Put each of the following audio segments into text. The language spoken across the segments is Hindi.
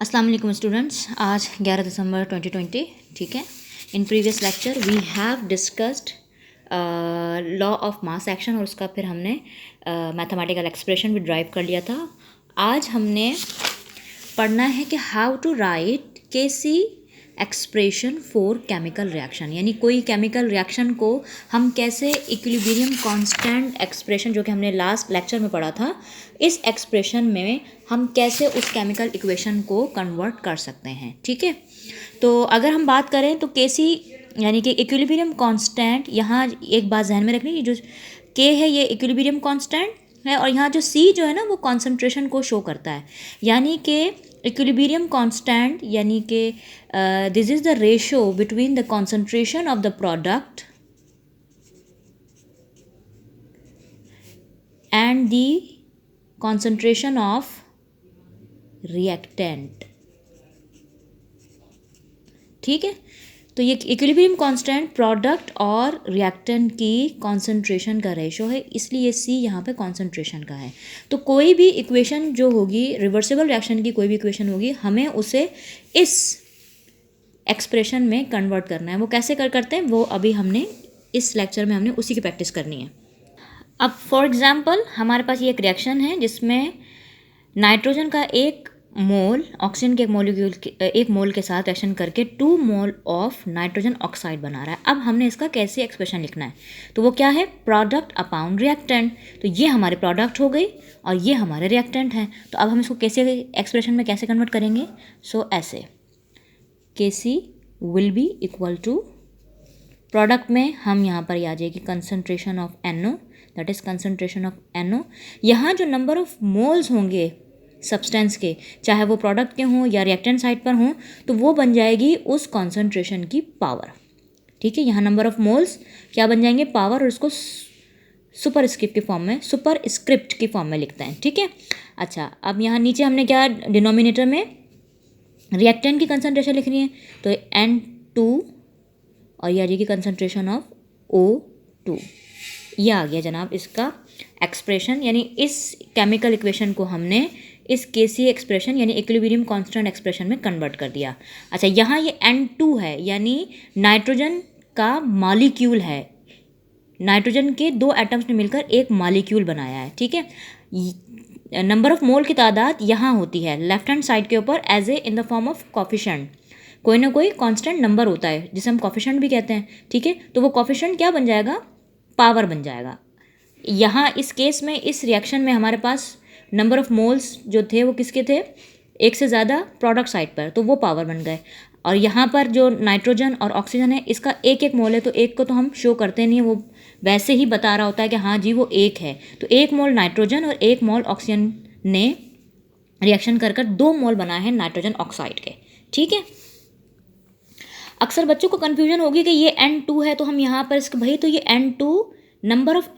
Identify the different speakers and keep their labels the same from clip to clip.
Speaker 1: अस्सलाम वालेकुम स्टूडेंट्स, आज 11 दिसंबर 2020। ठीक है, in previous lecture we have discussed law of mass action और उसका फिर हमने मैथमेटिकल एक्सप्रेशन भी ड्राइव कर लिया था। आज हमने पढ़ना है कि how to write KC expression for chemical reaction, यानी कोई केमिकल रिएक्शन को हम कैसे इक्विलिब्रियम कांस्टेंट एक्सप्रेशन जो कि हमने लास्ट लेक्चर में पढ़ा था, इस एक्सप्रेशन में हम कैसे उस केमिकल इक्वेशन को कन्वर्ट कर सकते हैं। ठीक है, तो अगर हम बात करें तो केसी यानी कि इक्विलिब्रियम कांस्टेंट, यहाँ एक बात ध्यान में रखनी, ये जो के है ये इक्विलिब्रियम कांस्टेंट है और यहाँ जो सी जो है ना वो कॉन्सेंट्रेशन को शो करता है, यानी कि इक्विलिब्रियम कांस्टेंट यानी कि this is the ratio between the concentration of the product and the concentration of reactant. ठीक है, तो ये इक्विलिब्रियम कांस्टेंट प्रोडक्ट और रिएक्टेंट की कॉन्सेंट्रेशन का रेशो है, इसलिए सी यहाँ पे कॉन्सेंट्रेशन का है। तो कोई भी इक्वेशन जो होगी, रिवर्सिबल रिएक्शन की कोई भी इक्वेशन होगी, हमें उसे इस एक्सप्रेशन में कन्वर्ट करना है। वो कैसे करते हैं वो अभी हमने इस लेक्चर में हमने उसी की प्रैक्टिस करनी है। अब फॉर एग्जांपल हमारे पास ये एक रिएक्शन है जिसमें नाइट्रोजन का एक मोल ऑक्सीजन के एक मोल के साथ रिएक्शन करके 2 मोल ऑफ नाइट्रोजन ऑक्साइड बना रहा है। अब हमने इसका कैसे एक्सप्रेशन लिखना है, तो वो क्या है, प्रोडक्ट अपॉन रिएक्टेंट। तो ये हमारे प्रोडक्ट हो गई और ये हमारे रिएक्टेंट हैं। तो अब हम इसको कैसे एक्सप्रेशन में कैसे कन्वर्ट करेंगे, सो ऐसे Kc will be equal to product में हम यहाँ पर आ जाएगी concentration of NO, that is concentration of NO। यहाँ जो नंबर ऑफ मोल्स होंगे सब्सटेंस के, चाहे वो प्रोडक्ट के हों या रिएक्टेंट साइड पर हों, तो वो बन जाएगी उस कॉन्सेंट्रेशन की पावर। ठीक है, यहाँ नंबर ऑफ मोल्स क्या बन जाएंगे, पावर, और उसको सुपर स्क्रिप्ट की फॉर्म में, सुपर स्क्रिप्ट की फॉर्म में लिखते हैं। ठीक है, अच्छा, अब यहाँ नीचे हमने क्या डिनोमिनेटर में रिएक्टेंट की कंसनट्रेशन लिखनी है, तो N2 और ये आ जाएगी कंसनट्रेशन ऑफ O2। ये आ गया जनाब इसका एक्सप्रेशन, यानी इस केमिकल इक्वेशन को हमने इस केसी एक्सप्रेशन यानी इक्विलिब्रियम कांस्टेंट एक्सप्रेशन में कन्वर्ट कर दिया। अच्छा, यहाँ ये N2 है यानी नाइट्रोजन का मॉलिक्यूल है, नाइट्रोजन के 2 एटम्स ने मिलकर एक मॉलिक्यूल बनाया है। ठीक है, नंबर ऑफ मोल की तादाद यहाँ होती है लेफ्ट हैंड साइड के ऊपर as a in the form of coefficient, कोई ना कोई कांस्टेंट नंबर होता है जिसे हम कॉफिशेंट भी कहते हैं। ठीक है, तो वो कॉफिशेंट क्या बन जाएगा, पावर बन जाएगा। यहाँ इस केस में इस रिएक्शन में हमारे पास नंबर ऑफ मोल्स जो थे वो किसके थे, एक से ज़्यादा प्रोडक्ट साइड पर, तो वो पावर बन गए। और यहाँ पर जो नाइट्रोजन और ऑक्सीजन है इसका एक एक मोल है, तो एक को तो हम शो करते नहीं है, वो वैसे ही बता रहा होता है कि हाँ जी वो एक है। तो 1 मोल नाइट्रोजन और 1 मोल ऑक्सीजन ने रिएक्शन कर 2 मोल बनाए हैं नाइट्रोजन ऑक्साइड के। ठीक है, अक्सर बच्चों को कन्फ्यूजन होगी कि ये N2 है, तो हम यहाँ पर इसके भाई, तो ये N2 नंबर ऑफ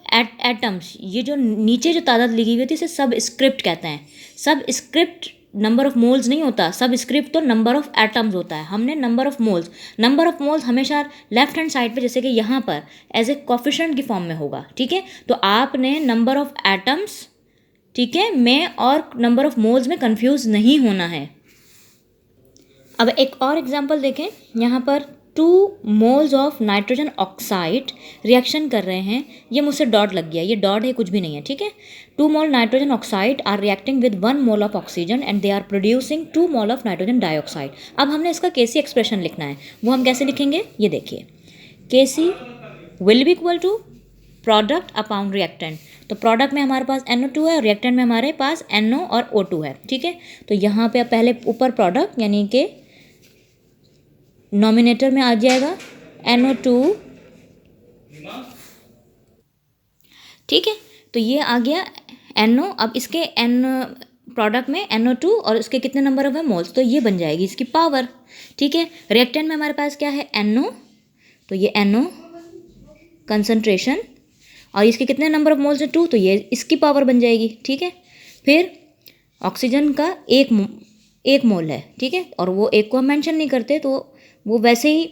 Speaker 1: एटम्स, ये जो नीचे जो तादाद लिखी हुई थी इसे सब स्क्रिप्ट कहते हैं। सब स्क्रिप्ट नंबर ऑफ मोल्स नहीं होता, सब स्क्रिप्ट तो नंबर ऑफ एटम्स होता है। हमने नंबर ऑफ मोल्स हमेशा लेफ्ट हैंड साइड पे, जैसे कि यहाँ पर एज ए कोफिशिएंट की फॉर्म में होगा। ठीक है, तो आपने नंबर ऑफ एटम्स, ठीक है, में और नंबर ऑफ मोल्स में कंफ्यूज नहीं होना है। अब एक और एग्जांपल देखें, यहाँ पर 2 moles of nitrogen oxide reaction कर रहे हैं, ये मुझसे डॉट लग गया, ये डॉट है कुछ भी नहीं है। ठीक है, 2 mole nitrogen oxide are reacting with 1 mole of oxygen and they are producing 2 mole of nitrogen dioxide. अब हमने इसका केसी एक्सप्रेशन लिखना है, वो हम कैसे लिखेंगे, ये देखिए, K C will be equal to product upon reactant. तो प्रोडक्ट में हमारे पास NO2 है और रिएक्टेंट में हमारे पास NO और O2 है। ठीक है, तो यहाँ पे पहले ऊपर प्रोडक्ट यानी कि नॉमिनेटर में आ जाएगा NO2। ठीक है, तो ये आ गया NO। अब इसके प्रोडक्ट में NO2 और इसके कितने नंबर ऑफ है मोल्स, तो ये बन जाएगी इसकी पावर। ठीक है, रिएक्टेंट में हमारे पास क्या है NO, तो ये NO कंसंट्रेशन और इसके कितने नंबर ऑफ मोल्स है 2, तो ये इसकी पावर बन जाएगी। ठीक है, फिर ऑक्सीजन का एक मोल है। ठीक है, और वो एक को हम मेंशन नहीं करते, तो वो वैसे ही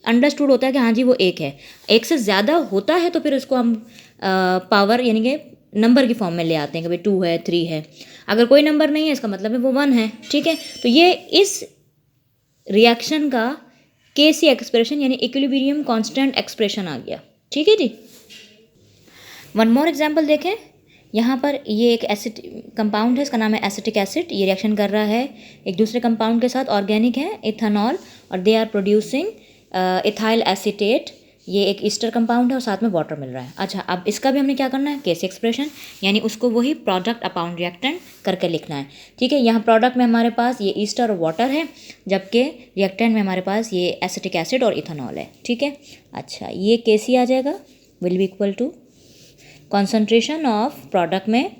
Speaker 1: अंडरस्टूड होता है कि हाँ जी वो एक है। एक से ज़्यादा होता है तो फिर उसको हम पावर यानी कि नंबर की फॉर्म में ले आते हैं, कभी 2 है 3 है, अगर कोई नंबर नहीं है इसका मतलब है वो 1 है, ठीक है। तो ये इस रिएक्शन का केसी एक्सप्रेशन यानी इक्विलिब्रियम कांस्टेंट एक्सप्रेशन आ गया, ठीक है जी। वन मोर एग्जांपल देखें, यहाँ पर ये एक एसिड कंपाउंड है, इसका नाम है एसिटिक एसिड। ये रिएक्शन कर रहा है एक दूसरे कंपाउंड के साथ, ऑर्गेनिक है, इथेनॉल, और they are producing ethyl acetate. ये एक ईस्टर कंपाउंड है और साथ में वाटर मिल रहा है। अच्छा, अब इसका भी हमने क्या करना है, केसी एक्सप्रेशन, यानी उसको वही प्रोडक्ट अपॉन रिएक्टेंट करके लिखना है, ठीक है। यहाँ प्रोडक्ट में हमारे पास ये ईस्टर और वाटर है, जबकि रिएक्टेंट में हमारे पास ये एसिटिक एसिड और इथेनॉल है, ठीक है। अच्छा, ये केसी आ जाएगा, will be equal to concentration of product में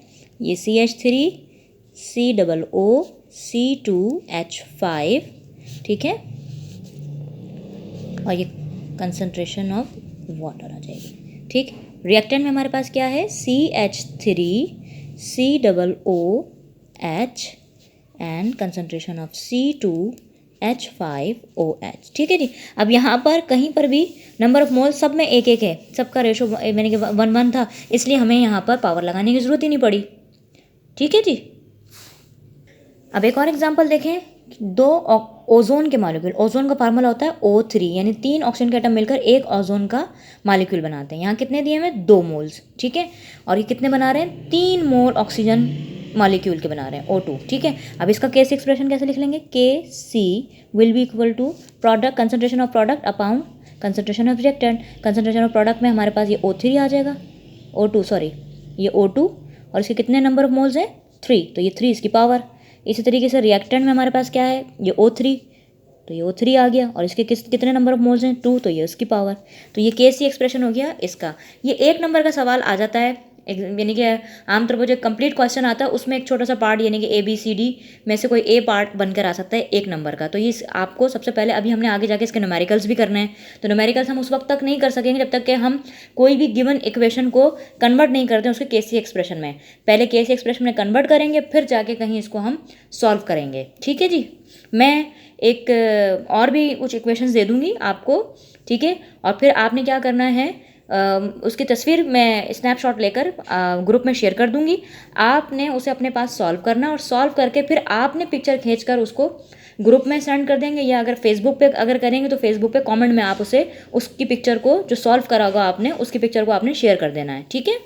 Speaker 1: ये CH3 COO C2H5, ठीक है, और ये कंसंट्रेशन ऑफ वाटर आ जाएगी, ठीक। रिएक्टेंट में हमारे पास क्या है, CH3 COOH and concentration of C2H5OH, ठीक है जी। अब यहाँ पर कहीं पर भी नंबर ऑफ मोल सब में एक एक है, सबका रेशो मैंने कि 1:1 था, इसलिए हमें यहाँ पर पावर लगाने की ज़रूरत ही नहीं पड़ी, ठीक है जी। अब एक और एग्जांपल देखें, दो ओजोन के मॉलिक्यूल, ओजोन का फार्मूला होता है O3, यानी 3 ऑक्सीजन के एटम मिलकर एक ओजोन का मॉलिक्यूल बनाते हैं। यहाँ कितने दिए हमें, 2 मोल्स, ठीक है, और ये कितने बना रहे हैं, 3 मोल ऑक्सीजन मॉलिक्यूल के बना रहे हैं, O2, ठीक है। अब इसका केसी एक्सप्रेशन कैसे लिख लेंगे, KC will be equal to product concentration of product upon concentration of reactant. Concentration of product में हमारे पास ये O3 आ जाएगा, O2 सॉरी, ये O2, और इसके कितने नंबर ऑफ मोल्स हैं, 3, तो ये 3 इसकी पावर। इसी तरीके से रिएक्टेंट में हमारे पास क्या है, ये O3, तो ये O3 आ गया, और इसके कितने नंबर ऑफ मोल्स हैं, 2, तो ये उसकी पावर। तो ये केसी एक्सप्रेशन हो गया इसका। ये एक नंबर का सवाल आ जाता है, यानी कि आमतौर पर जो कंप्लीट क्वेश्चन आता है उसमें एक छोटा सा पार्ट यानी कि ABCD में से कोई A पार्ट बनकर आ सकता है एक नंबर का। तो ये आपको सबसे पहले, अभी हमने आगे जाके इसके न्यूमेरिकल्स भी करने हैं, तो न्यूमेरिकल्स हम उस वक्त तक नहीं कर सकेंगे जब तक कि हम कोई भी गिवन इक्वेशन को कन्वर्ट नहीं करते हैं उसके केसी एक्सप्रेशन में। पहले केसी एक्सप्रेशन में कन्वर्ट करेंगे, फिर जाके कहीं इसको हम सॉल्व करेंगे, ठीक है जी। मैं एक और भी कुछ इक्वेशंस दे दूँगी आपको, ठीक है, और फिर आपने क्या करना है, उसकी तस्वीर मैं स्नैपशॉट लेकर ग्रुप में शेयर कर दूंगी। आपने उसे अपने पास सॉल्व करना, और सॉल्व करके फिर आपने पिक्चर खींचकर उसको ग्रुप में सेंड कर देंगे, या अगर फेसबुक पे अगर करेंगे तो फेसबुक पे कमेंट में आप उसे उसकी पिक्चर को, जो सॉल्व करा होगा आपने, उसकी पिक्चर को आपने शेयर कर देना है, ठीक है।